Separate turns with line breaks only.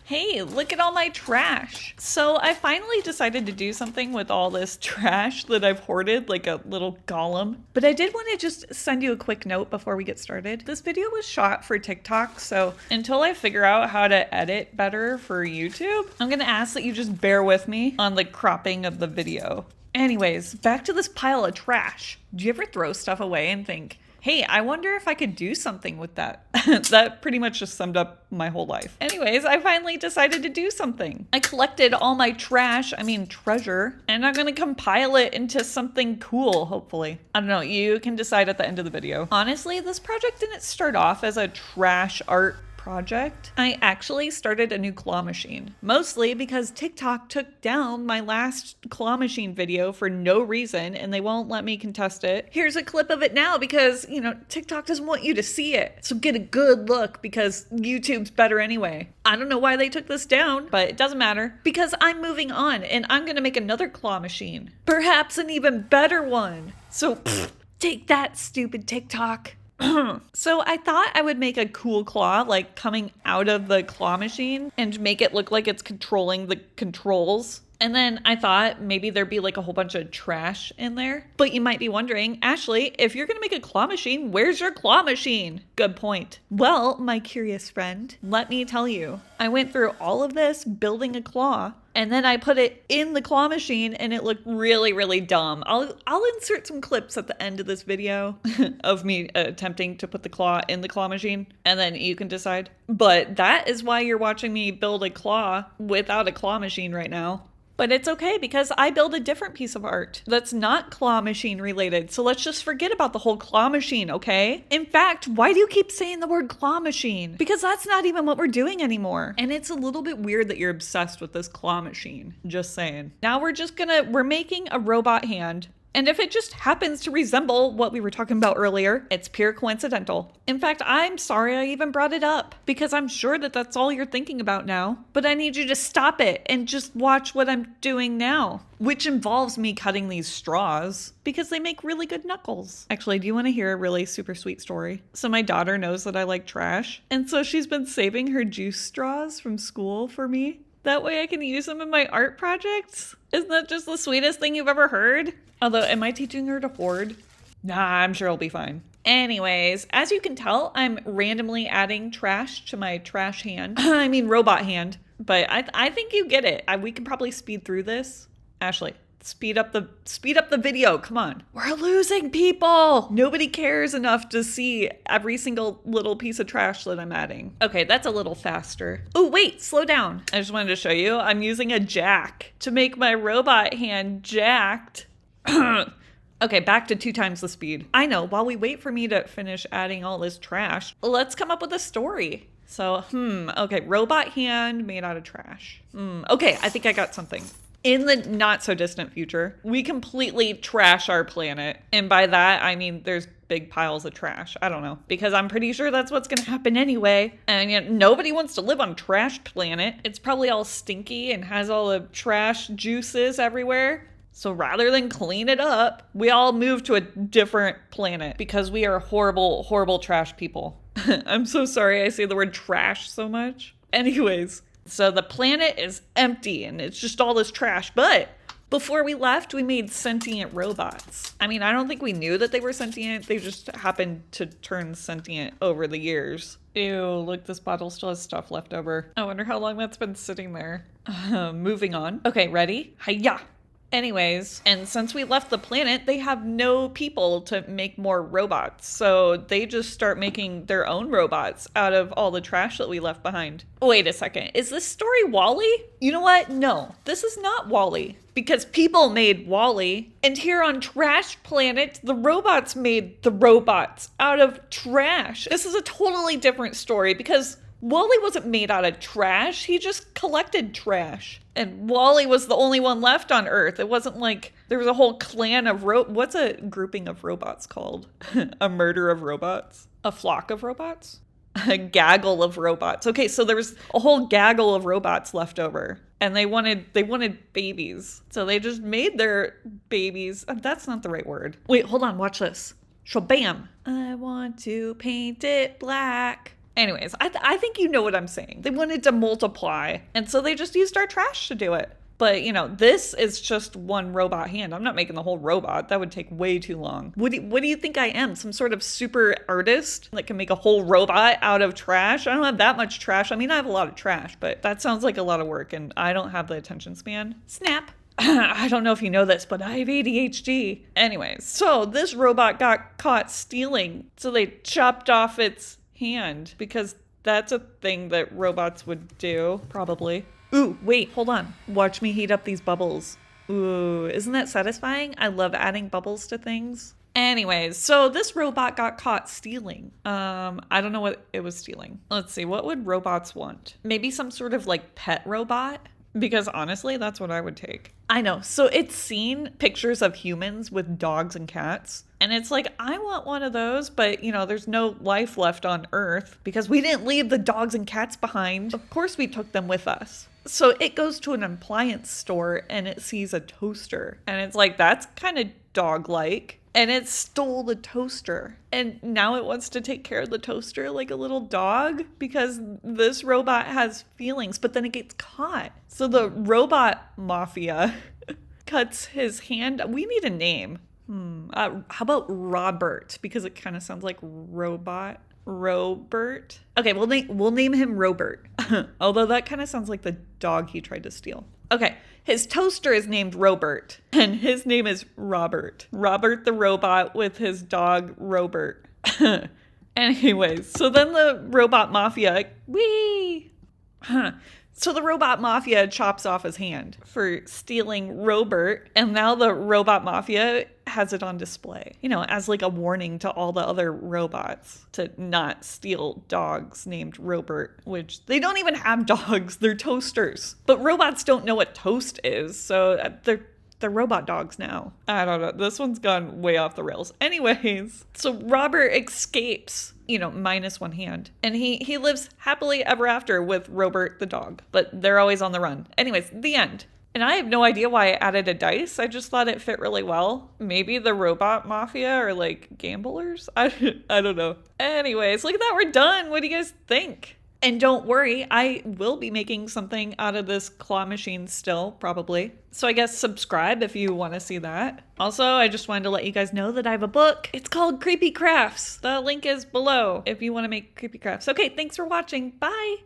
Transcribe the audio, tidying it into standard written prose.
Hey, look at all my trash. So I finally decided to do something with all this trash that I've hoarded, like a little golem. But I did want to just send you a quick note before we get started. This video was shot for TikTok, so until I figure out how to edit better for YouTube, I'm gonna ask that you just bear with me on the cropping of the video. Anyways, back to this pile of trash. Do you ever throw stuff away and think, hey, I wonder if I could do something with that? That pretty much just summed up my whole life. Anyways, I finally decided to do something. I collected all my treasure, and I'm gonna compile it into something cool, hopefully. I don't know, you can decide at the end of the video. Honestly, this project didn't start off as a trash art project. I actually started a new claw machine, mostly because TikTok took down my last claw machine video for no reason and they won't let me contest it. Here's a clip of it now because, TikTok doesn't want you to see it. So get a good look because YouTube's better anyway. I don't know why they took this down, but it doesn't matter because I'm moving on and I'm gonna make another claw machine. Perhaps an even better one. So take that, stupid TikTok. So I thought I would make a cool claw like coming out of the claw machine and make it look like it's controlling the controls. And then I thought maybe there'd be like a whole bunch of trash in there. But you might be wondering, Ashley, if you're gonna make a claw machine, where's your claw machine? Good point. Well, my curious friend, let me tell you, I went through all of this building a claw and then I put it in the claw machine and it looked really, really dumb. I'll insert some clips at the end of this video of me attempting to put the claw in the claw machine and then you can decide. But that is why you're watching me build a claw without a claw machine right now. But it's okay because I build a different piece of art that's not claw machine related. So let's just forget about the whole claw machine, okay? In fact, why do you keep saying the word claw machine? Because that's not even what we're doing anymore. And it's a little bit weird that you're obsessed with this claw machine. Just saying. Now we're making a robot hand. And if it just happens to resemble what we were talking about earlier, it's pure coincidental. In fact, I'm sorry I even brought it up because I'm sure that that's all you're thinking about now. But I need you to stop it and just watch what I'm doing now, which involves me cutting these straws because they make really good knuckles. Actually, do you want to hear a really super sweet story? So my daughter knows that I like trash, and so she's been saving her juice straws from school for me. That way I can use them in my art projects. Isn't that just the sweetest thing you've ever heard? Although, am I teaching her to hoard? Nah, I'm sure it'll be fine. Anyways, as you can tell, I'm randomly adding trash to my trash hand. I mean robot hand. But I think you get it. We can probably speed through this. Ashley, speed up the video. Come on. We're losing people. Nobody cares enough to see every single little piece of trash that I'm adding. Okay, that's a little faster. Oh, wait, slow down. I just wanted to show you. I'm using a jack to make my robot hand jacked. Okay, back to 2 times the speed. I know, while we wait for me to finish adding all this trash, let's come up with a story. So, okay, robot hand made out of trash. Okay, I think I got something. In the not so distant future, we completely trash our planet. And by that, I mean there's big piles of trash. I don't know, because I'm pretty sure that's what's gonna happen anyway. And yet nobody wants to live on a trash planet. It's probably all stinky and has all the trash juices everywhere. So rather than clean it up, we all move to a different planet because we are horrible, horrible trash people. I'm so sorry I say the word trash so much. Anyways, so the planet is empty and it's just all this trash. But before we left, we made sentient robots. I mean, I don't think we knew that they were sentient. They just happened to turn sentient over the years. Ew, look, this bottle still has stuff left over. I wonder how long that's been sitting there. Moving on. Okay, ready? Hi-ya! Anyways, and since we left the planet, they have no people to make more robots. So they just start making their own robots out of all the trash that we left behind. Wait a second, is this story WALL-E? You know what? No, this is not WALL-E. Because people made WALL-E, and here on Trash Planet, the robots made the robots out of trash. This is a totally different story because WALL-E wasn't made out of trash, he just collected trash. And WALL-E was the only one left on Earth. It wasn't like there was a whole clan of what's a grouping of robots called? A murder of robots? A flock of robots? A gaggle of robots. Okay, so there was a whole gaggle of robots left over. And they wanted babies. So they just made their babies. That's not the right word. Wait, hold on, watch this. Shabam. I want to paint it black. Anyways, I think you know what I'm saying. They wanted to multiply, and so they just used our trash to do it. But, you know, this is just one robot hand. I'm not making the whole robot. That would take way too long. What do you think I am? Some sort of super artist that can make a whole robot out of trash? I don't have that much trash. I mean, I have a lot of trash, but that sounds like a lot of work, and I don't have the attention span. Snap. I don't know if you know this, but I have ADHD. Anyways, so this robot got caught stealing. So they chopped off its hand because that's a thing that robots would do, probably. Ooh, wait, hold on. Watch me heat up these bubbles. Ooh, isn't that satisfying? I love adding bubbles to things. Anyways, so this robot got caught stealing. I don't know what it was stealing. Let's see, what would robots want? Maybe some sort of like pet robot? Because honestly, that's what I would take. I know. So it's seen pictures of humans with dogs and cats. And it's like, I want one of those, but you know, there's no life left on Earth because we didn't leave the dogs and cats behind. Of course we took them with us. So it goes to an appliance store and it sees a toaster. And it's like, that's kind of dog-like. And it stole the toaster. And now it wants to take care of the toaster like a little dog because this robot has feelings, but then it gets caught. So the robot mafia cuts his hand. We need a name. How about Robert? Because it kind of sounds like robot. Robert. Okay, we'll name him Robert. Although that kind of sounds like the dog he tried to steal. Okay, his toaster is named Robert, and his name is Robert. Robert the robot with his dog Robert. Anyways, so then the robot mafia, So the robot mafia chops off his hand for stealing Robert, and now the robot mafia has it on display, you know, as like a warning to all the other robots to not steal dogs named Robert, which they don't even have dogs, they're toasters. But robots don't know what toast is, so they're robot dogs now. I don't know. This one's gone way off the rails. Anyways, so Robert escapes, you know, minus one hand. And he lives happily ever after with Robert the dog. But they're always on the run. Anyways, the end. And I have no idea why I added a dice. I just thought it fit really well. Maybe the robot mafia are like gamblers? I don't know. Anyways, look at that. We're done. What do you guys think? And don't worry, I will be making something out of this claw machine still, probably. So I guess subscribe if you want to see that. Also, I just wanted to let you guys know that I have a book. It's called Creepy Crafts. The link is below if you want to make creepy crafts. Okay, thanks for watching. Bye.